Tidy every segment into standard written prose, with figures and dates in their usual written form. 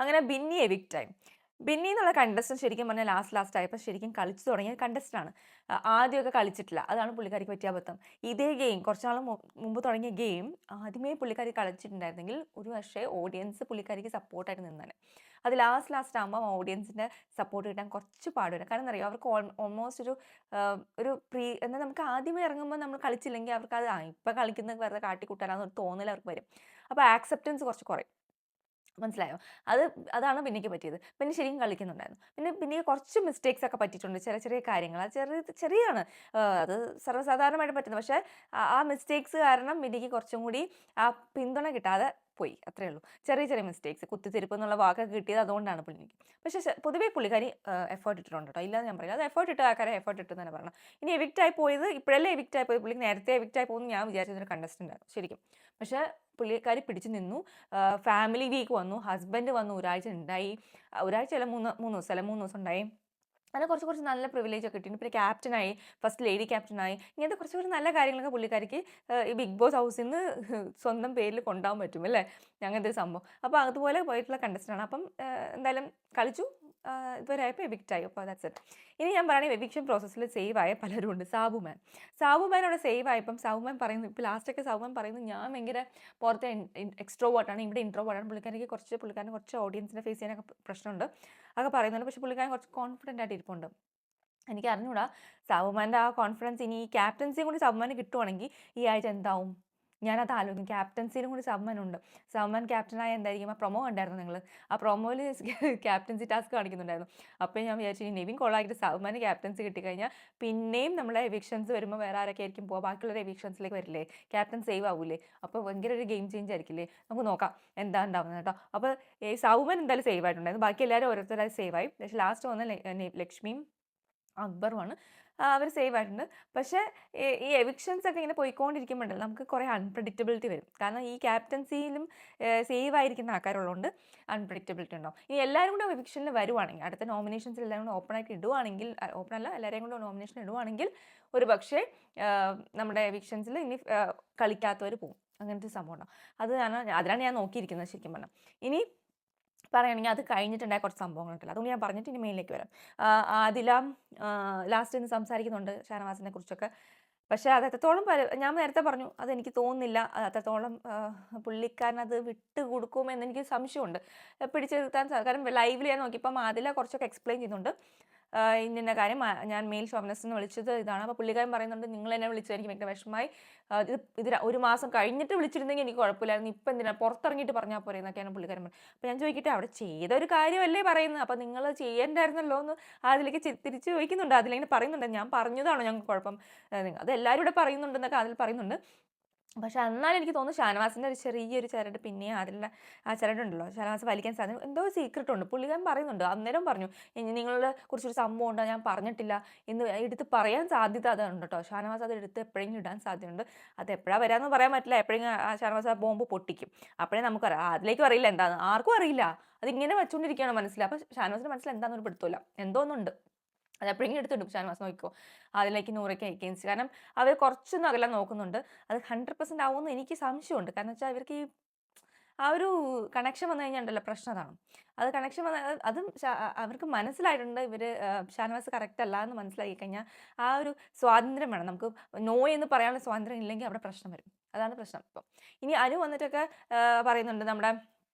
അങ്ങനെ ബിന്നി എവിക്റ്റായി. ബിന്നി എന്നുള്ള കണ്ടസ്റ്റന്റ് ശരിക്കും പറഞ്ഞാൽ ലാസ്റ്റ് ആയപ്പോൾ ശരിക്കും കളിച്ചു തുടങ്ങിയ കണ്ടസ്റ്റന്റ് ആണ്. ആദ്യമൊക്കെ കളിച്ചിട്ടില്ല. അതാണ് പുള്ളിക്കാരിക്ക് പറ്റിയ അബദ്ധം. ഇതേ ഗെയിം കുറച്ച് നാൾ മുമ്പ് തുടങ്ങിയ ഗെയിം ആദ്യമേ പുള്ളിക്കാരി കളിച്ചിട്ടുണ്ടായിരുന്നെങ്കിൽ ഒരു പക്ഷേ ഓഡിയൻസ് പുള്ളിക്കാരിക്ക് സപ്പോർട്ടായിട്ട് നിന്നേനെ. അത് ലാസ്റ്റ് ആകുമ്പോൾ ഓഡിയൻസിൻ്റെ സപ്പോർട്ട് കിട്ടാൻ കുറച്ച് പാടുവരും. കാരണം അറിയാം അവർക്ക് ഓൾമോസ്റ്റ് ഒരു എന്നാൽ നമുക്ക് ആദ്യമേ ഇറങ്ങുമ്പോൾ നമ്മൾ കളിച്ചില്ലെങ്കിൽ അവർക്ക് അത് ഇപ്പം കളിക്കുന്നത് വെറുതെ കാട്ടിക്കൂട്ടാനാണെന്ന് തോന്നൽ അവർക്ക് വരും. അപ്പോൾ ആക്സെപ്റ്റൻസ് കുറച്ച് കുറയും. മനസ്സിലായോ? അതാണ് ബിന്നിക്ക് പറ്റിയത്. ബിന്നി ശരിക്കും കളിക്കുന്നുണ്ടായിരുന്നു. പിന്നെ കുറച്ച് മിസ്റ്റേക്സ് ഒക്കെ പറ്റിയിട്ടുണ്ട്. ചെറിയ കാര്യങ്ങൾ. അത് ചെറിയാണ്. അത് സർവ്വസാധാരണമായിട്ട് പറ്റുന്നത്. പക്ഷേ ആ മിസ്റ്റേക്സ് കാരണം ബിന്നിക്ക് കുറച്ചും കൂടി ആ പിന്തുണ കിട്ടാതെ പോയി. അത്രേ ഉള്ളൂ. ചെറിയ മിസ്റ്റേക്സ്. കുത്തിത്തിരിപ്പ് എന്നുള്ള വാക്കൊക്കെ കിട്ടിയത് അതുകൊണ്ടാണ് പുള്ളിക്ക്. പക്ഷേ പൊതുവേ പുള്ളിക്കാരി എഫേർട്ട് ഇട്ടിട്ടുണ്ട് കേട്ടോ. ഇല്ലാതെ ഞാൻ പറയില്ല. അത് എഫേർട്ട് ഇട്ട ആൾക്കാരെ എഫേർട്ട് ഇട്ടെന്ന് തന്നെ പറയണം. ഇനി എവിക്റ്റ് ആയി പോയത് ഇപ്പോഴല്ലേ എവിക്റ്റ് ആയി പോയത്. പുള്ളി നേരത്തെ എവിക്റ്റ് ആയി പോകുമെന്ന് ഞാൻ വിചാരിച്ചൊരു കണ്ടസ്റ്റന്റ് ആയിരുന്നു ശരിക്കും. പക്ഷേ പുള്ളിക്കാരി പിടിച്ചു നിന്നു. ഫാമിലി വീക്ക് വന്നു, ഹസ്ബൻഡ് വന്നു, ഒരാഴ്ച ഉണ്ടായി. ഒരാഴ്ചയല്ല 3 ദിവസം അല്ല 3 ദിവസം ഉണ്ടായി. അങ്ങനെ കുറച്ച് നല്ല പ്രിവിലേജ് ഒക്കെ കിട്ടി. പിന്നെ ക്യാപ്റ്റനായി, ഫസ്റ്റ് ലേഡി ക്യാപ്റ്റനായി. ഇങ്ങനത്തെ കുറച്ച് നല്ല കാര്യങ്ങളൊക്കെ പുള്ളിക്കാരിക്ക് ഈ ബിഗ് ബോസ് ഹൗസിൽ നിന്ന് സ്വന്തം പേരിൽ കൊണ്ടുപോകാൻ പറ്റും അല്ലേ, അങ്ങനത്തെ ഒരു സംഭവം. അപ്പോൾ അതുപോലെ പോയിട്ടുള്ള കണ്ടസ്റ്റൻ്റാണ്. അപ്പം എന്തായാലും കളിച്ചു. ഇവരായപ്പോൾ എവിക്റ്റായി. അപ്പോൾ ദാറ്റ്സ് ഇറ്റ്. ഇനി ഞാൻ പറയുകയാണെങ്കിൽ എവിക്ഷൻ പ്രോസസ്സിൽ സേവ് ആയ പലരും ഉണ്ട്. സാബുമാൻ അവിടെ സേവ് ആയപ്പം സാബുമാൻ പറയുന്നു, ഇപ്പോൾ ലാസ്റ്റൊക്കെ സാബുമാൻ പറയുന്നു, ഞാൻ ഭയങ്കര പുറത്തെ എക്സ്ട്രോവേർട്ടാണ്, ഇവിടെ ഇൻട്രോവേർട്ടാണ്. പുള്ളിക്കാരന് കുറച്ച് ഓഡിയൻസിനെ ഫേസ് ചെയ്യാനൊക്കെ പ്രശ്നമുണ്ട് അതൊക്കെ പറയുന്നുണ്ട്. പക്ഷേ പുള്ളിക്കാരൻ കുറച്ച് കോൺഫിഡൻ്റ് ആയിട്ട് ഇരിപ്പുണ്ട്. എനിക്ക് അറിഞ്ഞൂടാ സാബുമാൻ്റെ ആ കോൺഫിഡൻസ് ഇനി ഈ ക്യാപ്റ്റൻസിയും കൂടി സാബുമാന് കിട്ടുവാണെങ്കിൽ ഈ ആഴ്ച എന്താവും. ഞാനത് ആലോചിക്കും. ക്യാപ്റ്റൻസിയിലും കൂടി സബ്മാനുണ്ട്. സബ്മാൻ ക്യാപ്റ്റനായ എന്തായിരിക്കും. ആ പ്രൊമോ കണ്ടായിരുന്നു നിങ്ങൾ. ആ പ്രൊമോയിൽ ക്യാപ്റ്റൻസി ടാസ്ക് കാണിക്കുന്നുണ്ടായിരുന്നു. അപ്പോൾ ഞാൻ വിചാരിച്ചു ഇനി നെവിൻ കൊള്ളാക്കിയിട്ട് സബ്മാന് ക്യാപ്റ്റൻസി കിട്ടിക്കഴിഞ്ഞാൽ പിന്നെയും നമ്മളെ എവിക്ഷൻസ് വരുമ്പോൾ വേറെ ആരൊക്കെ ആയിരിക്കും പോകുക, ബാക്കിയുള്ളവർ എവിക്ഷൻസിലേക്ക് വരില്ലേ, ക്യാപ്റ്റൻ സേവ് ആവൂലേ. അപ്പോൾ ഭയങ്കര ഒരു ഗെയിം ചേഞ്ച് ആയിരിക്കില്ലേ. നമുക്ക് നോക്കാം എന്താ ഉണ്ടാവുന്നത് കേട്ടോ. അപ്പോൾ സൗമൻ എന്തായാലും സേവ് ആയിട്ടുണ്ടായിരുന്നു. ബാക്കി എല്ലാവരും ഓരോരുത്തരായി സേവ് ആയി. പക്ഷേ ലാസ്റ്റ് വന്ന ലക്ഷ്മിയും അക്ബറുമാണ്. അവർ സേവ് ആയിട്ടുണ്ട്. പക്ഷേ ഈ എവിക്ഷൻസ് ഒക്കെ ഇങ്ങനെ പോയിക്കൊണ്ടിരിക്കുമ്പോഴല്ലോ നമുക്ക് കുറേ അൺപ്രഡിക്റ്റബിലിറ്റി വരും. കാരണം ഈ ക്യാപ്റ്റൻസിയിലും സേവ് ആയിരിക്കുന്ന ആൾക്കാരുള്ളതുകൊണ്ട് അൺപ്രഡിക്റ്റബിലിറ്റി ഉണ്ടാവും. ഇനി എല്ലാവരും കൂടെ എവിക്ഷനിൽ വരുവാണെങ്കിൽ, അടുത്ത നോമിനേഷൻസിൽ എല്ലാവരും കൂടെ ഓപ്പൺ ആയിട്ട് ഇടുവാണെങ്കിൽ, ഓപ്പൺ അല്ല എല്ലാവരെയും കൂടെ നോമിനേഷൻ ഇടുവാണെങ്കിൽ ഒരു പക്ഷേ നമ്മുടെ എവിക്ഷൻസിൽ ഇനി കളിക്കാത്തവർ പോകും. അങ്ങനത്തെ സംഭവം ഉണ്ടാവും. അതിനാണ് ഞാൻ നോക്കിയിരിക്കുന്നത് ശരിക്കും പറഞ്ഞാൽ. ഇനി പറയുകയാണെങ്കിൽ അത് കഴിഞ്ഞിട്ടുണ്ടായ കുറച്ച് സംഭവങ്ങളുണ്ടല്ലോ, അതുകൊണ്ട് ഞാൻ പറഞ്ഞിട്ട് ഇനി മെയിനിലേക്ക് വരാം. ആദില ലാസ്റ്റ് ഇന്ന് സംസാരിക്കുന്നുണ്ട് ഷാനവാസിനെ കുറിച്ചൊക്കെ. പക്ഷേ അത് എത്രത്തോളം ഞാൻ നേരത്തെ പറഞ്ഞു അതെനിക്ക് തോന്നുന്നില്ല അത്രത്തോളം പുള്ളിക്കാരൻ അത് വിട്ട് കൊടുക്കുമെന്ന് എനിക്ക് സംശയമുണ്ട്. പിടിച്ചു നിർത്താൻ കാരണം ലൈവിൽ ഞാൻ നോക്കിയപ്പം ആദില കുറച്ചൊക്കെ എക്സ്പ്ലെയിൻ ചെയ്യുന്നുണ്ട്. ഇന്ന കാര്യം ഞാൻ മെയിൽ ഷോവനിസ്റ്റ് എന്ന് വിളിച്ചത് ഇതാണ്. അപ്പോൾ പുള്ളിക്കാരൻ പറയുന്നുണ്ട് നിങ്ങൾ എന്നെ വിളിച്ചത് എനിക്ക് ഭയങ്കര വിഷമമായി. ഇത് 1 മാസം കഴിഞ്ഞിട്ട് വിളിച്ചിരുന്നെങ്കിൽ എനിക്ക് കുഴപ്പമില്ലായിരുന്നു. ഇപ്പം എന്തിനാണ് പുറത്തിറങ്ങിയിട്ട് പറഞ്ഞാൽ പോരെ എന്നൊക്കെയാണ് പുള്ളിക്കാരൻ പറയുന്നത്. അപ്പോൾ ഞാൻ ചോദിക്കട്ടെ, അവിടെ ചെയ്ത ഒരു കാര്യമല്ലേ പറയുന്നത്, അപ്പോൾ നിങ്ങൾ ചെയ്യേണ്ടായിരുന്നല്ലോ എന്ന് അതിലേക്ക് തിരിച്ച് ചോദിക്കുന്നുണ്ട്. അതിലിങ്ങനെ പറയുന്നുണ്ട് ഞാൻ പറഞ്ഞതാണോ ഞങ്ങൾക്ക് കുഴപ്പം, അത് എല്ലാവരും ഇവിടെ പറയുന്നുണ്ടെന്നൊക്കെ അതിൽ പറയുന്നുണ്ട്. പക്ഷെ എന്നാലും എനിക്ക് തോന്നുന്നു ഷാനവാസിൻ്റെ ഒരു ചെറിയൊരു ചരട് പിന്നെയും അതിലുള്ള ആ ചരടുണ്ടല്ലോ ഷാനവാസ് വലിക്കാൻ സാധ്യത എന്തോ സീക്രട്ട് ഉണ്ട്. പുള്ളിക്കാരൻ പറയുന്നുണ്ട്, അന്നേരം പറഞ്ഞു നിങ്ങളെ കുറിച്ചൊരു സംഭവം ഉണ്ടോ ഞാൻ പറഞ്ഞിട്ടില്ല എന്ന് എടുത്ത് പറയാൻ സാധ്യത അതുണ്ട് കേട്ടോ. ഷാനവാസ് അത് എടുത്ത് എപ്പോഴെങ്കിലും ഇടാൻ സാധ്യതയുണ്ട്. അത് എപ്പോഴാണ് വരാമെന്ന് പറയാൻ പറ്റില്ല. എപ്പോഴെങ്കിലും ഷാനവാസ് ആ ബോംബ് പൊട്ടിക്കും. അപ്പോഴേ നമുക്കറിയാം. അതിലേക്കും അറിയില്ല എന്താണെന്ന്, ആർക്കും അറിയില്ല. അതിങ്ങനെ വെച്ചുകൊണ്ടിരിക്കുകയാണ് മനസ്സിൽ. അപ്പോൾ ഷാനവാസിൻ്റെ മനസ്സിൽ എന്താണെന്നൊരു പിടുത്തമില്ല, എന്തോ ഒന്നുണ്ട്. അത് എപ്പോഴെങ്കിലും എടുത്തിടും ഷാനവാസ്, നോക്കിക്കോ. അതിലേക്ക് നൂറയ്ക്ക് എഗെയിൻസ്റ്റ്. കാരണം അവർ കുറച്ചൊന്നും അകലാൻ നോക്കുന്നുണ്ട്. അത് 100% ആവുമെന്ന് എനിക്ക് സംശയമുണ്ട്. കാരണം വെച്ചാൽ ഇവർക്ക് ഈ ആ ഒരു കണക്ഷൻ വന്നു കഴിഞ്ഞാൽ ഉണ്ടല്ലോ പ്രശ്നം അതാണ്. അത് കണക്ഷൻ വന്ന അതും അവർക്ക് മനസ്സിലായിട്ടുണ്ട് ഇവർ ഷാനവാസ് കറക്റ്റ് അല്ല എന്ന് മനസ്സിലാക്കി കഴിഞ്ഞാൽ ആ ഒരു സ്വാതന്ത്ര്യം വേണം. നമുക്ക് നോ എന്ന് പറയാനുള്ള സ്വാതന്ത്ര്യം ഇല്ലെങ്കിൽ അവിടെ പ്രശ്നം വരും. അതാണ് പ്രശ്നം. ഇപ്പം ഇനി അനു വന്നിട്ടൊക്കെ പറയുന്നുണ്ട്, നമ്മുടെ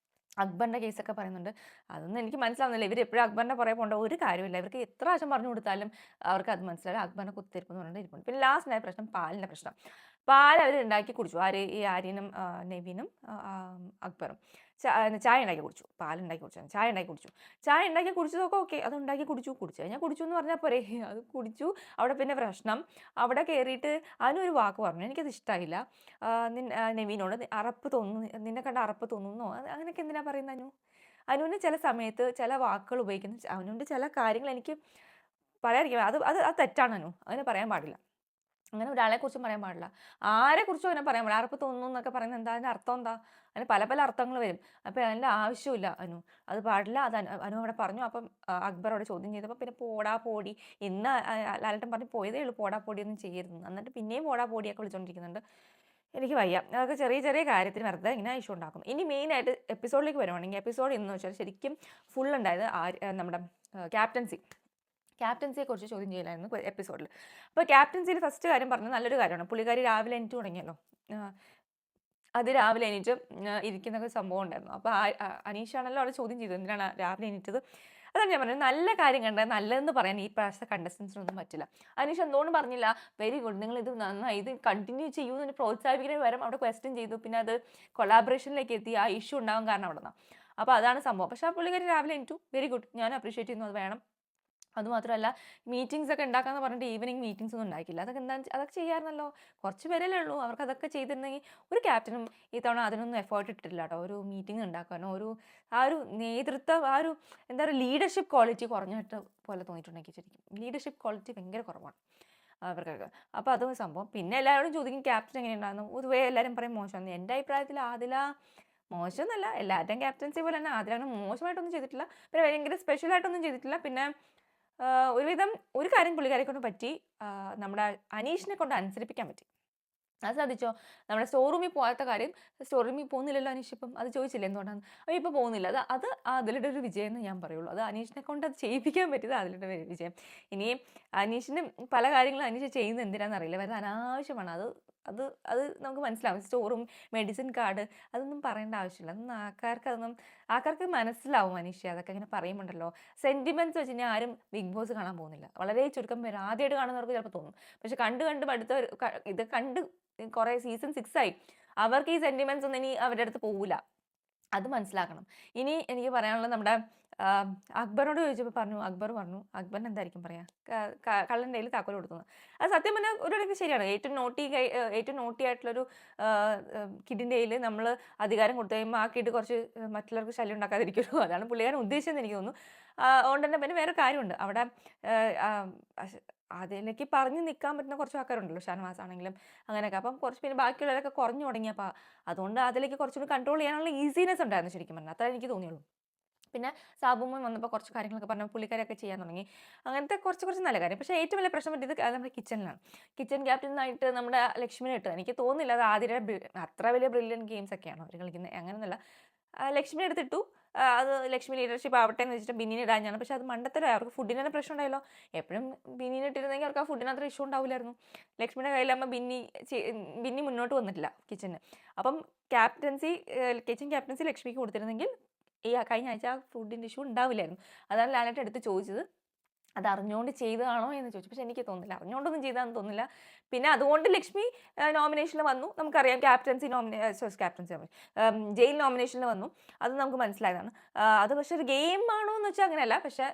അക്ബറിൻ്റെ കേസൊക്കെ പറയുന്നുണ്ട്. അതൊന്നും എനിക്ക് മനസ്സിലാവുന്നില്ല. ഇവർ എപ്പോഴും അക്ബറിൻ്റെ പുറകെ പോകേണ്ട ഒരു കാര്യമില്ല. ഇവർക്ക് എത്ര പ്രാവശ്യം പറഞ്ഞു കൊടുത്താലും അവർക്ക് അത് മനസ്സിലാവില്ല. അക്ബറിനെ കുത്തിരിപ്പ് എന്ന് പറഞ്ഞിട്ട് ഇരിപ്പുണ്ട്. പിന്നെ ലാസ്റ്റ് ആയ പ്രശ്നം പാലിൻ്റെ പ്രശ്നം. പാൽ അവർ ഉണ്ടാക്കി കുടിച്ചു. ഈ ആര്യനും നെവിനും അക്ബറും ചായ ഉണ്ടാക്കി കുടിച്ചു. പാലുണ്ടാക്കി കുടിച്ചു, ചായ ഉണ്ടാക്കി കുടിച്ചു. ചായ ഉണ്ടാക്കി കുടിച്ചതൊക്കെ ഓക്കെ, അത് ഉണ്ടാക്കി കുടിച്ചു കഴിഞ്ഞാൽ കുടിച്ചു എന്ന് പറഞ്ഞാൽ പോരെ. അത് കുടിച്ചു. അവിടെ പിന്നെ പ്രശ്നം അവിടെ കയറിയിട്ട് അതിനൊരു വാക്ക് പറഞ്ഞു, എനിക്കത് ഇഷ്ടമായില്ല. നെവിനോട് അറപ്പ് തോന്നുന്നു, നിന്നെ കണ്ട അറപ്പ് തോന്നുന്നോ അങ്ങനെയൊക്കെ എന്തിനാ പറയുന്നത് അനു. അനുവിന് ചില സമയത്ത് ചില വാക്കുകൾ ഉപയോഗിക്കുന്നു. അനുവിൻ്റെ ചില കാര്യങ്ങൾ എനിക്ക് പറയാതിരിക്കും. അത് അത് അത് തെറ്റാണ് അനു, അതിന് പറയാൻ പാടില്ല. അങ്ങനെ ഒരാളെക്കുറിച്ചും പറയാൻ പാടില്ല. ആരെക്കുറിച്ചും അങ്ങനെ പറയാൻ പാടില്ല. അറപ്പ് തോന്നുന്നു എന്നൊക്കെ പറയുന്നത് എന്താ, അതിൻ്റെ അർത്ഥം എന്താ? അതിന് പല അർത്ഥങ്ങൾ വരും. അപ്പോൾ അതിൻ്റെ ആവശ്യമില്ല അനു, അത് പാടില്ല. അത് അനു അവിടെ പറഞ്ഞു. അപ്പം അക്ബർ അവിടെ ചോദ്യം ചെയ്തപ്പോൾ പിന്നെ പോടാ പോടി ഇന്ന് ലാലേട്ടൻ പറഞ്ഞ് പോയതേ ഉള്ളൂ പോടാ പൊടിയൊന്നും ചെയ്യരുത്. എന്നിട്ട് പിന്നെയും പോടാ പൊടിയൊക്കെ വിളിച്ചുകൊണ്ടിരിക്കുന്നുണ്ട്. എനിക്ക് വയ്യ. അതൊക്കെ ചെറിയ ചെറിയ കാര്യത്തിന് വെറുതെ ഇങ്ങനെ ഇഷ്യൂ ഉണ്ടാക്കും. ഇനി മെയിനായിട്ട് എപ്പിസോഡിലേക്ക് വരുവാണെങ്കിൽ എപ്പിസോഡ് എന്ന് വെച്ചാൽ ശരിക്കും ഫുൾ ഉണ്ടായത് നമ്മുടെ ക്യാപ്റ്റൻസി. ക്യാപ്റ്റൻസിയെക്കുറിച്ച് ചോദ്യം ചെയ്യലായിരുന്നു എപ്പിസോഡിൽ. അപ്പോൾ ക്യാപ്റ്റൻസിയിൽ ഫസ്റ്റ് കാര്യം പറഞ്ഞത് നല്ലൊരു കാര്യമാണ്. പുള്ളിക്കാരി രാവിലെ എണീറ്റ് തുടങ്ങിയല്ലോ. അത് രാവിലെ എണീറ്റ് ഇരിക്കുന്ന ഒരു സംഭവം ഉണ്ടായിരുന്നു. അപ്പോൾ അനീഷാണല്ലോ അവിടെ ചോദ്യം ചെയ്തത്, എന്തിനാണ് രാവിലെ എണീറ്റത്. അതാണ് ഞാൻ പറഞ്ഞത്, നല്ല കാര്യം കണ്ടത് നല്ലതെന്ന് പറയാൻ ഈ പ്രാവശ്യത്തെ കണ്ടസ്റ്റൻസിനൊന്നും പറ്റില്ല. അനീഷ് എന്തുകൊണ്ട് പറഞ്ഞില്ല വെരി ഗുഡ്, നിങ്ങൾ ഇത് നന്നായി ഇത് കണ്ടിന്യൂ ചെയ്യൂ എന്ന് പ്രോത്സാഹിപ്പിക്കുന്ന പകരം അവിടെ ക്വസ്റ്റ്യൻ ചെയ്തു. പിന്നെ അത് കൊളാബറേഷനിലേക്ക് എത്തി. ആ ഇഷ്യൂ ഉണ്ടാവാൻ കാരണം അവിടെ നിന്നാണ്. അപ്പോൾ അതാണ് സംഭവം. പക്ഷേ ആ പുള്ളിക്കാരി രാവിലെ എണീറ്റു, വെരി ഗുഡ്, ഞാൻ അപ്രീഷിയേറ്റ് ചെയ്യുന്നു, അത് വേണം. അതുമാത്രമല്ല മീറ്റിംഗ്സ് ഒക്കെ ഉണ്ടാക്കാന്ന് പറഞ്ഞിട്ട് ഈവനിങ് മീറ്റിംഗ്സ് ഒന്നും ഉണ്ടാക്കില്ല. അതൊക്കെ അതൊക്കെ ചെയ്യാമായിരുന്നല്ലോ. കുറച്ച് പേരല്ലേ ഉള്ളൂ, അവർക്ക് അതൊക്കെ ചെയ്തിരുന്നെങ്കിൽ. ഒരു ക്യാപ്റ്റനും ഈ തവണ അതിനൊന്നും എഫേർട്ട് ഇട്ടിട്ടില്ല കേട്ടോ. ഒരു മീറ്റിംഗ് ഉണ്ടാക്കാനോ ആ ഒരു നേതൃത്വം, ആ ഒരു എന്താ പറയുക, ലീഡർഷിപ്പ് ക്വാളിറ്റി കുറഞ്ഞിട്ട് പോലെ തോന്നിയിട്ടുണ്ടെങ്കിൽ ശരിക്കും ലീഡർഷിപ്പ് ക്വാളിറ്റി ഭയങ്കര കുറവാണ് അവർക്കൊക്കെ. അപ്പോൾ അതും സംഭവം. പിന്നെ എല്ലാവരോടും ചോദിക്കും ക്യാപ്റ്റൻ എങ്ങനെയുണ്ടായിരുന്നു. പൊതുവേ എല്ലാവരും പറയും മോശമാണ്. എൻ്റെ അഭിപ്രായത്തിൽ ആദില മോശമെന്നല്ല, എല്ലാവരുടെയും ക്യാപ്റ്റൻസി പോലെ തന്നെ ആദിലാണ് മോശമായിട്ടൊന്നും ചെയ്തിട്ടില്ല. പിന്നെ ഭയങ്കര സ്പെഷ്യലായിട്ടൊന്നും ചെയ്തിട്ടില്ല. പിന്നെ ഒരുവിധം ഒരു കാര്യം പുള്ളിക്കാരെ കൊണ്ട് പറ്റി, നമ്മുടെ അനീഷിനെ കൊണ്ട് അനുസരിപ്പിക്കാൻ പറ്റി. അത് സാധിച്ചോ? നമ്മുടെ സ്റ്റോർ റൂമിൽ പോകാത്ത കാര്യം, സ്റ്റോർ റൂമിൽ പോകുന്നില്ലല്ലോ അനീഷ് ഇപ്പം, അത് ചോദിച്ചില്ല എന്തുകൊണ്ടാണ്. അപ്പോൾ ഇപ്പോൾ പോകുന്നില്ല, അത് അതിലുടെ ഒരു വിജയം എന്ന് ഞാൻ പറയുള്ളൂ. അത് അനീഷിനെ കൊണ്ട് അത് ചെയ്യിപ്പിക്കാൻ പറ്റിയത് അതിലുടെ വിജയം. ഇനിയും അനീഷിന് പല കാര്യങ്ങളും അനീഷ് ചെയ്യുന്നത് എന്തിനാണെന്ന് അറിയില്ല, വെറുതെ അനാവശ്യമാണ്. അത് അത് അത് നമുക്ക് മനസ്സിലാവും. സ്റ്റോറും മെഡിസിൻ കാർഡ് അതൊന്നും പറയേണ്ട ആവശ്യമില്ല. അതൊന്നും ആൾക്കാർക്ക് മനസ്സിലാവും. അനീഷ് അതൊക്കെ ഇങ്ങനെ പറയുമ്പോണ്ടല്ലോ, സെൻറ്റിമെൻറ്റ്സ് വെച്ച് കഴിഞ്ഞാൽ ആരും ബിഗ് ബോസ് കാണാൻ പോകുന്നില്ല. വളരെ ചുരുക്കം പേര്, ആദ്യമായിട്ട് കാണുന്നവർക്ക് ചിലപ്പോൾ തോന്നും. പക്ഷെ കണ്ട് അടുത്തവർ ഇത് കണ്ട് കുറേ സീസൺ 6 ആയി, അവർക്ക് ഈ സെൻറ്റിമെൻറ്റ്സ് ഒന്നും ഇനി അവരുടെ അടുത്ത് പോകില്ല. അത് മനസ്സിലാക്കണം. ഇനി എനിക്ക് പറയാനുള്ളത്, നമ്മുടെ അക്ബറിനോട് ചോദിച്ചപ്പോൾ അക്ബർ പറഞ്ഞു അക്ബറിന് എന്തായിരിക്കും പറയാ, കള്ളൻ്റെ കയ്യിൽ താക്കോൽ കൊടുക്കുന്നത്. അത് സത്യം പറഞ്ഞാൽ ഒരു കണക്ക് ശരിയാണ്. ഏറ്റവും നോട്ടി ആയിട്ടുള്ളൊരു കിഡിൻ്റെ കയ്യിൽ നമ്മൾ അധികാരം കൊടുത്തു കഴിയുമ്പോൾ ആ കിഡ് കുറച്ച് മറ്റുള്ളവർക്ക് ശല്യം ഉണ്ടാക്കാതിരിക്കുമല്ലോ. അതാണ് പുള്ളിക്കാരൻ ഉദ്ദേശിച്ചതെന്ന് എനിക്ക് തോന്നുന്നു. അതുകൊണ്ട് തന്നെ പിന്നെ വേറെ കാര്യമുണ്ട് അവിടെ. അതിലേക്ക് പറഞ്ഞ് നിൽക്കാൻ പറ്റുന്ന കുറച്ച് ആൾക്കാരുണ്ടല്ലോ, ഷാനവാസ് ആണെങ്കിലും അങ്ങനെയൊക്കെ. അപ്പം കുറച്ച് പിന്നെ ബാക്കിയുള്ളവരൊക്കെ കുറഞ്ഞു തുടങ്ങിയപ്പോൾ അതുകൊണ്ട് അതിലേക്ക് കുറച്ചുകൂടി കൺട്രോൾ ചെയ്യാനുള്ള ഈസിനെസ് ഉണ്ടായിരുന്നു ശരിക്കും പറഞ്ഞാൽ. അത്രേ എനിക്ക് തോന്നിയുള്ളൂ. പിന്നെ സാബുമോൻ വന്നപ്പോൾ കുറച്ച് കാര്യങ്ങളൊക്കെ പറഞ്ഞു, പുള്ളിക്കാരൊക്കെ ചെയ്യാൻ തുടങ്ങി. അങ്ങനത്തെ കുറച്ച് നല്ല കാര്യം. പക്ഷേ ഏറ്റവും വലിയ പ്രശ്നം പറ്റിയത് നമ്മുടെ കിച്ചണിലാണ്. കിച്ചൺ ക്യാപ്റ്റനായിട്ട് നമ്മുടെ ലക്ഷ്മിനെ ഇട്ടത് എനിക്ക് തോന്നുന്നില്ല അത് ആതിര അത്ര വലിയ ബ്രില്യൻ ഗെയിംസ് ഒക്കെയാണോ അവർ കളിക്കുന്നത്, അങ്ങനെയൊന്നുമല്ല. ലക്ഷ്മിനെ എടുത്തിട്ടു. അത് ലക്ഷ്മി ലീഡർഷിപ്പ് ആവട്ടെ എന്ന് വെച്ചിട്ട് ബിന്നിനെ ഇടാഞ്ഞാണ്. പക്ഷേ അത് മണ്ടത്തരമായി. അവർക്ക് ഫുഡിന് തന്നെ പ്രശ്നം ഉണ്ടായല്ലോ. എപ്പോഴും ബിന്നിനെ ഇട്ടിരുന്നെങ്കിൽ അവർക്ക് ആ ഫുഡിന് അത്ര ഇഷ്യൂ ഉണ്ടാവില്ലായിരുന്നു. ലക്ഷ്മിയുടെ കയ്യിലാകുമ്പോൾ ബിന്നി മുന്നോട്ട് വന്നിട്ടില്ല കിച്ചന്. അപ്പം കിച്ചൺ ക്യാപ്റ്റൻസി ലക്ഷ്മിക്ക് കൊടുത്തിരുന്നെങ്കിൽ ഈ കഴിഞ്ഞ ആഴ്ച ആ ഫുഡിൻ്റെ ഇഷ്യൂ ഉണ്ടാവില്ലായിരുന്നു. അതാണ് ലാലേട്ടൻ എടുത്ത് ചോദിച്ചത്, അത് അറിഞ്ഞുകൊണ്ട് ചെയ്തതാണോ എന്ന് ചോദിച്ചു. പക്ഷെ എനിക്ക് തോന്നുന്നില്ല, അറിഞ്ഞുകൊണ്ടൊന്നും ചെയ്തതാണെന്ന് തോന്നുന്നില്ല. പിന്നെ അതുകൊണ്ട് ലക്ഷ്മി നോമിനേഷനിൽ വന്നു. നമുക്കറിയാം ജയിൽ നോമിനേഷനിൽ വന്നു. അത് നമുക്ക് മനസ്സിലായതാണ്. അത് പക്ഷേ ഒരു ഗെയിം ആണോ എന്ന് വെച്ചാൽ അങ്ങനെയല്ല. പക്ഷേ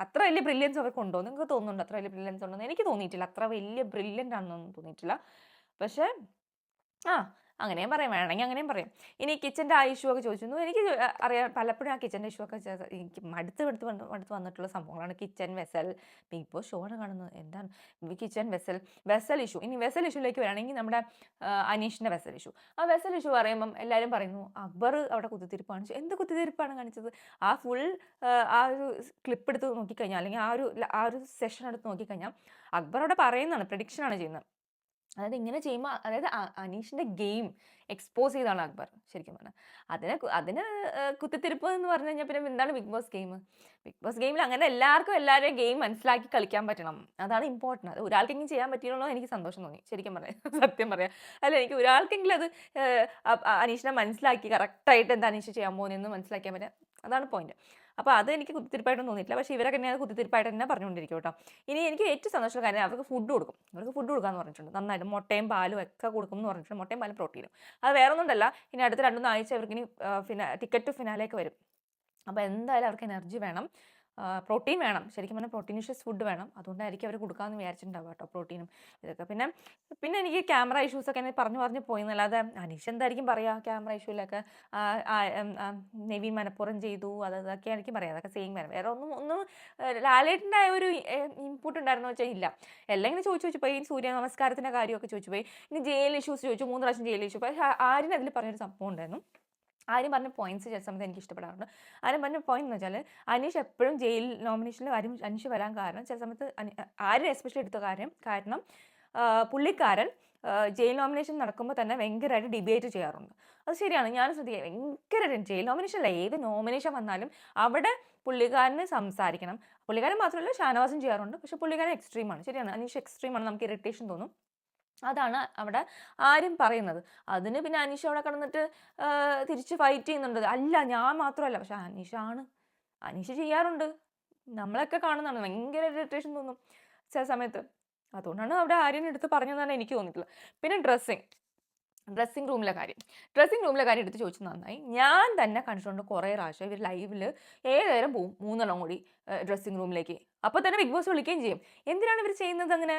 അത്ര വലിയ ബ്രില്യൻസ് അവർക്ക് ഉണ്ടോ എന്ന് നിങ്ങൾക്ക് തോന്നുന്നുണ്ട്? അത്ര വലിയ ബ്രില്യൻസ് ഉണ്ടോയെന്ന് എനിക്ക് തോന്നിയിട്ടില്ല. അത്ര വലിയ ബ്രില്യൻ്റ് ആണെന്നൊന്നും തോന്നിയിട്ടില്ല. പക്ഷേ അങ്ങനെയും പറയാം, വേണമെങ്കിൽ അങ്ങനെയും പറയാം. ഇനി കിച്ചൻ്റെ ആ ഇഷ്യൂ ഒക്കെ ചോദിച്ചു. എനിക്ക് അറിയാം, പലപ്പോഴും ആ കിച്ചൻ്റെ ഇഷ്യൂ ഒക്കെ എനിക്ക് മടുത്ത് വന്നിട്ടുള്ള സംഭവങ്ങളാണ്. Kitchen vessel, big boss show ആണ് കാണുന്നത്, എന്താണ് കിച്ചൺ വെസൽ ഇഷ്യൂ. ഇനി വെസൽ ഇഷ്യൂലേക്ക് വരികയാണെങ്കിൽ നമ്മുടെ അനീഷിൻ്റെ വെസൽ ഇഷ്യൂ. ആ വെസൽ ഇഷ്യൂ പറയുമ്പം എല്ലാവരും പറയുന്നു അക്ബർ അവിടെ കുത്തിത്തിരിപ്പാണ്. എന്ത് കുത്തിത്തിരിപ്പാണ് കാണിച്ചത്? ആ ഫുൾ ആ ഒരു ക്ലിപ്പ് എടുത്ത് നോക്കിക്കഴിഞ്ഞാൽ, അല്ലെങ്കിൽ ആ ഒരു സെഷൻ എടുത്ത് നോക്കിക്കഴിഞ്ഞാൽ അക്ബർ അവിടെ പറയുന്നതാണ്, പ്രഡിക്ഷനാണ് ചെയ്യുന്നത്. അതായത് ഇങ്ങനെ ചെയ്യുമ്പോൾ, അതായത് അനീഷിൻ്റെ ഗെയിം എക്സ്പോസ് ചെയ്താണ് അക്ബർ ശരിക്കും പറഞ്ഞാൽ. അതിന് കുത്തിത്തിരിപ്പ് എന്ന് പറഞ്ഞു കഴിഞ്ഞാൽ പിന്നെ എന്താണ് big boss game? Big boss ഗെയിമിൽ അങ്ങനെ എല്ലാവരുടെയും ഗെയിം മനസ്സിലാക്കി കളിക്കാൻ പറ്റണം, അതാണ് ഇമ്പോർട്ടൻ്റ്. അത് ഒരാൾക്കെങ്കിലും ചെയ്യാൻ പറ്റിയുള്ളൂ എനിക്ക് സന്തോഷം തോന്നി ശരിക്കും പറയാം, സത്യം പറയാം. അല്ല, എനിക്ക് ഒരാൾക്കെങ്കിലും അത് അനീഷിനെ മനസ്സിലാക്കി കറക്റ്റായിട്ട് എന്താ അനീഷ് ചെയ്യാൻ പോകുന്നതെന്ന് മനസ്സിലാക്കിയാൽ പറ്റുക, അതാണ് പോയിന്റ്. അപ്പോൾ അത് എനിക്ക് കുത്തിത്തിരിപ്പായിട്ടൊന്നും തോന്നിയിട്ടില്ല. പക്ഷേ ഇവരൊക്കെ തന്നെ കുത്തിത്തിരിപ്പായിട്ട് തന്നെ പറഞ്ഞുകൊണ്ടിരിക്കും കേട്ടോ. ഇനി എനിക്ക് ഏറ്റവും സന്തോഷമുള്ള കാര്യം, അവർക്ക് ഫുഡ് കൊടുക്കാമെന്ന് പറഞ്ഞിട്ടുണ്ട്. നന്നായിട്ട് മുട്ടയും പാലും ഒക്കെ കൊടുക്കും എന്ന് പറഞ്ഞിട്ടുണ്ട്. മുട്ടയും പാലും പ്രോട്ടീനും. അത് വേറെ ഒന്നുമല്ല, ഇനി അടുത്ത 2-3 ആഴ്ച അവർക്ക് ഇനി ടിക്കറ്റ് ടു ഫിനാലേക്ക് വരും. അപ്പോൾ എന്തായാലും അവർക്ക് എനർജി വേണം, പ്രോട്ടീൻ വേണം. ശരിക്കും പറഞ്ഞാൽ പ്രോട്ടീനിഷ്യസ് ഫുഡ് വേണം. അതുകൊണ്ടായിരിക്കും അവർ കൊടുക്കാമെന്ന് വിചാരിച്ചിട്ടുണ്ടാവുക കേട്ടോ, പ്രോട്ടീനും ഇതൊക്കെ. പിന്നെ എനിക്ക് ക്യാമറ ഇഷ്യൂസൊക്കെ എന്നെ പറഞ്ഞു പോയി എന്നല്ലാതെ അനീഷ് എന്തായിരിക്കും പറയുക ക്യാമറ ഇഷ്യൂലൊക്കെ. നെവിൻ മനപ്പുറം ചെയ്തു, അതൊക്കെ ആയിരിക്കും പറയാം. അതൊക്കെ സെയിം വേറെ ഒന്നും ലാലേട്ടൻ്റെ ഒരു ഇൻപുട്ട് ഉണ്ടായിരുന്നു വെച്ചാൽ ഇല്ല. എല്ലാം ഇങ്ങനെ ചോദിച്ചു പോയി. ഈ സൂര്യ നമസ്കാരത്തിൻ്റെ കാര്യമൊക്കെ ചോദിച്ചു പോയി. ഇനി ജയിൽ ഇഷ്യൂസ് ചോദിച്ചു, 3 പ്രാവശ്യം ജയിൽ ഇഷ്യൂ. പക്ഷേ ആര്യൻ അതിൽ പറഞ്ഞൊരു സംഭവം ഉണ്ടായിരുന്നു. ആര്യം പറഞ്ഞ പോയിന്റ്സ് ചില സമയത്ത് എനിക്ക് ഇഷ്ടപ്പെടാറുണ്ട്. ആര്യം പറഞ്ഞ പോയിന്റ് എന്ന് വെച്ചാൽ, അനീഷ് എപ്പോഴും ജയിൽ നോമിനേഷനിൽ അനീഷ് വരാൻ കാരണം ചില സമയത്ത് ആര്യം എസ്പെഷ്യലി എടുത്ത കാരണം പുള്ളിക്കാരൻ ജയിൽ നോമിനേഷൻ നടക്കുമ്പോൾ തന്നെ ഭയങ്കരമായിട്ട് ഡിബേറ്റ് ചെയ്യാറുണ്ട്. അത് ശരിയാണ്, ഞാൻ ശ്രദ്ധിക്കുക ഭയങ്കര ജയിൽ നോമിനേഷൻ അല്ല, ഏത് നോമിനേഷൻ വന്നാലും അവിടെ പുള്ളിക്കാരന് സംസാരിക്കണം. പുള്ളിക്കാരൻ മാത്രമല്ല, ഷാനവാസും ചെയ്യാറുണ്ട്. പക്ഷെ പുള്ളിക്കാരൻ എക്സ്ട്രീമാണ്. ശരിയാണ്, അനീഷ് എക്സ്ട്രീമാണ്, നമുക്ക് ഇറിറ്റേഷൻ തോന്നും. അതാണ് അവിടെ ആരും പറയുന്നത്. അതിന് പിന്നെ അനീഷ് അവിടെ കിടന്നിട്ട് തിരിച്ച് ഫൈറ്റ് ചെയ്യുന്നുണ്ട്. അല്ല ഞാൻ മാത്രമല്ല, പക്ഷെ അനീഷ് ചെയ്യാറുണ്ട്. നമ്മളൊക്കെ കാണുന്നതാണ്. ഭയങ്കര ഇറിറ്റേഷൻ തോന്നും ചില സമയത്ത്. അതുകൊണ്ടാണ് അവിടെ ആര്യൻ എടുത്ത് പറഞ്ഞതെന്നാണ് എനിക്ക് തോന്നിയിട്ടുള്ളത്. പിന്നെ ഡ്രസ്സിംഗ് റൂമിലെ കാര്യം എടുത്ത് ചോദിച്ചത് നന്നായി. ഞാൻ തന്നെ കണ്ടിട്ടുണ്ട് കുറേ പ്രാവശ്യം ഇവർ ലൈവിൽ ഏതുനേരം പോവും 3 കൂടി ഡ്രസ്സിംഗ് റൂമിലേക്ക്. അപ്പോൾ തന്നെ ബിഗ് ബോസ് വിളിക്കുകയും ചെയ്യും. എന്തിനാണ് ഇവർ ചെയ്യുന്നത് അങ്ങനെ?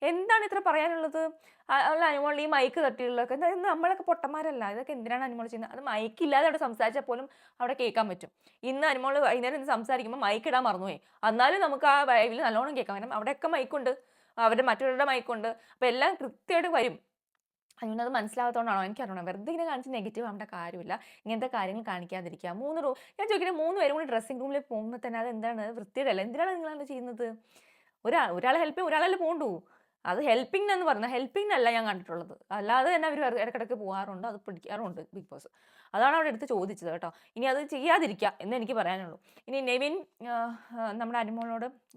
എന്താണ് ഇത്ര പറയാനുള്ളത്? അല്ല അനുമോൾ ഈ മൈക്ക് തട്ടിയുള്ളതൊക്കെ നമ്മളൊക്കെ പൊട്ടന്മാരല്ല. ഇതൊക്കെ എന്തിനാണ് അനുമോൾ ചെയ്യുന്നത്? അത് മൈക്ക് ഇല്ലാതെ അവിടെ സംസാരിച്ചാൽ പോലും അവിടെ കേൾക്കാൻ പറ്റും. ഇന്ന് അനുമോൾ വൈകുന്നേരം ഇന്ന് സംസാരിക്കുമ്പോൾ മൈക്ക് ഇടാൻ മറന്നുപോയി. എന്നാലും നമുക്ക് ആ ലൈവിൽ നല്ലോണം കേൾക്കാം. കാരണം അവിടെയൊക്കെ മൈക്കുണ്ട്, അവരുടെ മറ്റുള്ളവരുടെ മൈക്കുണ്ട്. അപ്പോൾ എല്ലാം കൃത്യമായിട്ട് വരും. അനുവിനത് മനസ്സിലാകാത്തതുകൊണ്ടാണോ എനിക്കറിയണം. വെറുതെ ഇങ്ങനെ കാണിച്ച് നെഗറ്റീവ് ആവേണ്ട കാര്യമില്ല. ഇങ്ങനത്തെ കാര്യങ്ങൾ കാണിക്കാതിരിക്കുക. ഞാൻ ചോദിക്കുന്നത് 3 പേരും കൂടി ഡ്രസ്സിംഗ് റൂമിൽ പോകുമ്പോൾ തന്നെ അത് എന്താണ് വൃത്തിയുടെയല്ല. എന്തിനാണ് നിങ്ങളത് ചെയ്യുന്നത്? ഒരാളെ ഹെൽപ്പ് ചെയ്യും, ഒരാളല്ലേ പോകണ്ടൂ. അത് ഹെൽപ്പിംഗ് എന്ന് പറഞ്ഞാൽ ഹെൽപ്പിംഗ് അല്ല ഞാൻ കണ്ടിട്ടുള്ളത്. അല്ലാതെ തന്നെ അവർ ഇടയ്ക്കിടയ്ക്ക് പോകാറുണ്ട്, അത് പിടിക്കാറുണ്ട് ബിഗ് ബോസ്. അതാണ് അവിടെ എടുത്ത് ചോദിച്ചത് കേട്ടോ. ഇനി അത് ചെയ്യാതിരിക്കുക എന്ന് എനിക്ക് പറയാനുള്ളൂ. ഇനി നെവിൻ നമ്മുടെ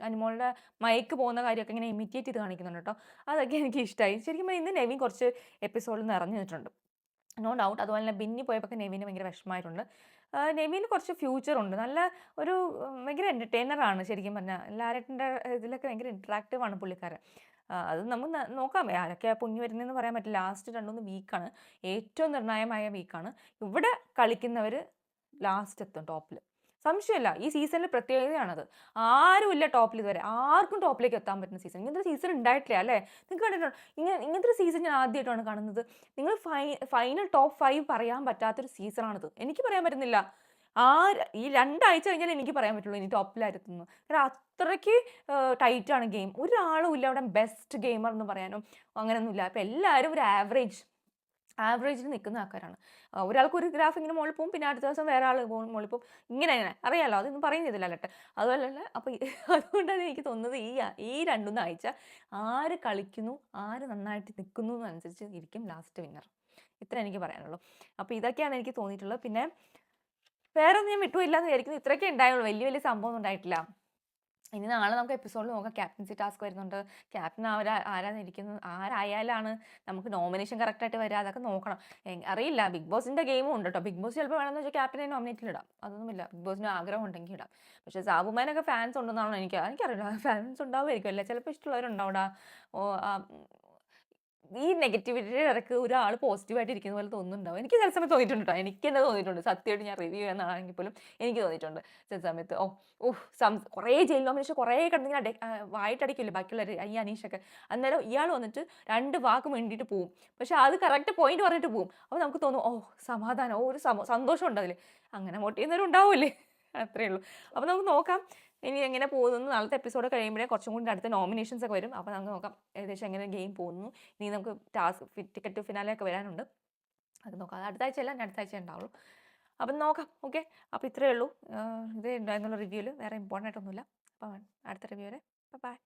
അനുമോളുടെ മൈക്ക് പോകുന്ന കാര്യമൊക്കെ ഇങ്ങനെ ഇമിറ്റേറ്റ് ചെയ്ത് കാണിക്കുന്നുണ്ട് കേട്ടോ. അതൊക്കെ എനിക്ക് ഇഷ്ടമായി. ശരിക്കും ഇന്ന് നെവിൻ കുറച്ച് എപ്പിസോഡിൽ നിറഞ്ഞു നിന്നിട്ടുണ്ട്, നോ ഡൗട്ട്. അതുപോലെ തന്നെ ബിന്നി പോയപ്പോൾ നെവിന് ഭയങ്കര വിഷമമായിട്ടുണ്ട്. നെവിന് കുറച്ച് ഫ്യൂച്ചറുണ്ട്. നല്ല ഒരു ഭയങ്കര എൻ്റർടൈനറാണ് ശരിക്കും പറഞ്ഞാൽ. ലാലേട്ടൻ്റെ ഇതിലൊക്കെ ഭയങ്കര ഇൻട്രാക്റ്റീവാണ് പുള്ളിക്കാരൻ. അത് നമ്മൾ നോക്കാം ആരൊക്കെ പൊങ്ങി വരുന്നതെന്ന് പറയാൻ പറ്റില്ല. ലാസ്റ്റ് 2-3 വീക്കാണ് ഏറ്റവും നിർണായകമായ വീക്കാണ്. ഇവിടെ കളിക്കുന്നവർ ലാസ്റ്റ് എത്തും ടോപ്പിൽ, സംശയമില്ല. ഈ സീസണിൽ പ്രത്യേകതയാണത്. ആരുമില്ല ടോപ്പിൽ ഇതുവരെ, ആർക്കും ടോപ്പിലേക്ക് എത്താൻ പറ്റുന്ന സീസൺ. ഇങ്ങനത്തെ സീസൺ ഉണ്ടായിട്ടില്ല അല്ലേ? നിങ്ങൾക്ക് കണ്ടിട്ടുണ്ടോ? ഇങ്ങനത്തെ ഒരു സീസൺ ഞാൻ ആദ്യമായിട്ടാണ് കാണുന്നത്. നിങ്ങൾ ഫൈനൽ ടോപ്പ് 5 പറയാൻ പറ്റാത്തൊരു സീസണാണിത്. എനിക്ക് പറയാൻ പറ്റുന്നില്ല. ഈ 2 ആഴ്ച കഴിഞ്ഞാൽ എനിക്ക് പറയാൻ പറ്റുള്ളൂ ഇനി ടോപ്പിലായിരുന്നു. കാരണം അത്രയ്ക്ക് ടൈറ്റാണ് ഗെയിം. ഒരാളും ഇല്ല അവിടെ ബെസ്റ്റ് ഗെയിമർ എന്ന് പറയാനോ അങ്ങനെയൊന്നുമില്ല. അപ്പം എല്ലാവരും ഒരു ആവറേജിൽ നിൽക്കുന്ന ആൾക്കാരാണ്. ഒരാൾക്ക് ഒരു ഗ്രാഫ് ഇങ്ങനെ മുകളിൽ പോകും, പിന്നെ അടുത്ത ദിവസം വേറെ ആൾ മുകളിൽ പോകും. ഇങ്ങനെ അറിയാമല്ലോ, അതൊന്നും പറയുന്നില്ല അല്ലട്ടെ. അതുപോലെയല്ല. അപ്പോൾ അതുകൊണ്ടാണ് എനിക്ക് തോന്നുന്നത് ഈ 2-3 ആഴ്ച ആര് കളിക്കുന്നു, ആര് നന്നായിട്ട് നിൽക്കുന്നു എന്നനുസരിച്ച് ഇരിക്കും ലാസ്റ്റ് വിന്നർ. ഇത്ര എനിക്ക് പറയാനുള്ളൂ. അപ്പോൾ ഇതൊക്കെയാണ് എനിക്ക് തോന്നിയിട്ടുള്ളത്. പിന്നെ വേറെ ഒന്നും ഞാൻ വിട്ടുമില്ല എന്ന് വിചാരിക്കുന്നു. ഇത്രയൊക്കെ ഉണ്ടായുള്ളൂ, വലിയ സംഭവമൊന്നും ഉണ്ടായിട്ടില്ല. ഇനി നാളെ നമുക്ക് എപ്പിസോഡിൽ നോക്കാം. ക്യാപ്റ്റൻസി ടാസ്ക് വരുന്നുണ്ട്. ക്യാപ്റ്റൻ ആരാന്നിരിക്കുന്നത്, ആരായാലാണ് നമുക്ക് നോമിനേഷൻ കറക്റ്റായിട്ട് വരിക, അതൊക്കെ നോക്കണം. അറിയില്ല. ബിഗ് ബോസിൻ്റെ ഗെയിമും ഉണ്ട് കേട്ടോ. ബിഗ് ബോസ് ചിലപ്പോൾ വേണമെന്ന് വെച്ചാൽ ക്യാപ്റ്റനെ നോമിനേറ്റിൽ ഇടാം, അതൊന്നുമില്ല. ബിഗ് ബോസിന് ആഗ്രഹം ഉണ്ടെങ്കിൽ ഇടാം. പക്ഷേ സാബുമാനൊക്കെ ഫാൻസ് ഉണ്ടെന്നാണോ എനിക്കറിയില്ല. ഫാൻസ് ഉണ്ടാവുമായിരിക്കും അല്ലേ, ചിലപ്പോൾ ഇഷ്ടമുള്ളവരുണ്ടാവില്ല. ഈ നെഗറ്റിവിറ്റിയുടെ ഇടയ്ക്ക് ഒരാൾ പോസിറ്റീവായിട്ട് ഇരിക്കുന്ന പോലെ തോന്നുന്നുണ്ടാവും. എനിക്ക് ചില സമയത്ത് തോന്നിയിട്ടുണ്ട് കേട്ടോ. എനിക്ക് തന്നെ തോന്നിയിട്ടുണ്ട്. സത്യമായിട്ട് ഞാൻ റിവ്യൂ ചെയ്യുന്നതാണെങ്കിൽ പോലും എനിക്ക് തോന്നിയിട്ടുണ്ട് ചില സമയത്ത്. കുറേ ജയിൽ നോമിനേഷൻ കുറേ കിടന്നിങ്ങനെ വായിട്ടടിക്കില്ലേ ബാക്കിയുള്ളവർ, ഈ അനീഷൊക്കെ. അന്നേരം ഇയാൾ വന്നിട്ട് 2 വാക്ക് വേണ്ടിയിട്ട് പോവും. പക്ഷെ അത് കറക്റ്റ് പോയിന്റ് പറഞ്ഞിട്ട് പോവും. അപ്പോൾ നമുക്ക് തോന്നും സമാധാനം, ഒരു സന്തോഷം ഉണ്ട് അതിൽ. അങ്ങനെ വോട്ട് ചെയ്യുന്നവരും ഉണ്ടാവില്ലേ, അത്രയേ ഉള്ളൂ. അപ്പോൾ നമുക്ക് നോക്കാം ഇനി എങ്ങനെ പോകുന്നു. നാളത്തെ എപ്പിസോഡ് കഴിയുമ്പോഴേ കുറച്ചും കൂടി അടുത്ത നോമിനേഷൻസ് ഒക്കെ വരും. അപ്പോൾ നമുക്ക് നോക്കാം ഏകദേശം എങ്ങനെ ഗെയിം പോകുന്നു. ഇനി നമുക്ക് ടിക്കറ്റ് ഫിനാലെ ഒക്കെ വരാനുണ്ട്, അത് നോക്കാം. അത് അടുത്ത ആഴ്ച അല്ല, അടുത്ത ആഴ്ച ഉണ്ടാവുള്ളൂ. അപ്പം നോക്കാം. ഓക്കെ, അപ്പോൾ ഇത്രയേ ഉള്ളൂ. ഇതേ ഉണ്ടായിരുന്നുള്ള റിവ്യൂവിൽ വേറെ ഇമ്പോർട്ടൻ്റ് ആയിട്ടൊന്നുമില്ല. അപ്പം അടുത്ത റിവ്യൂ വരെ ബൈ.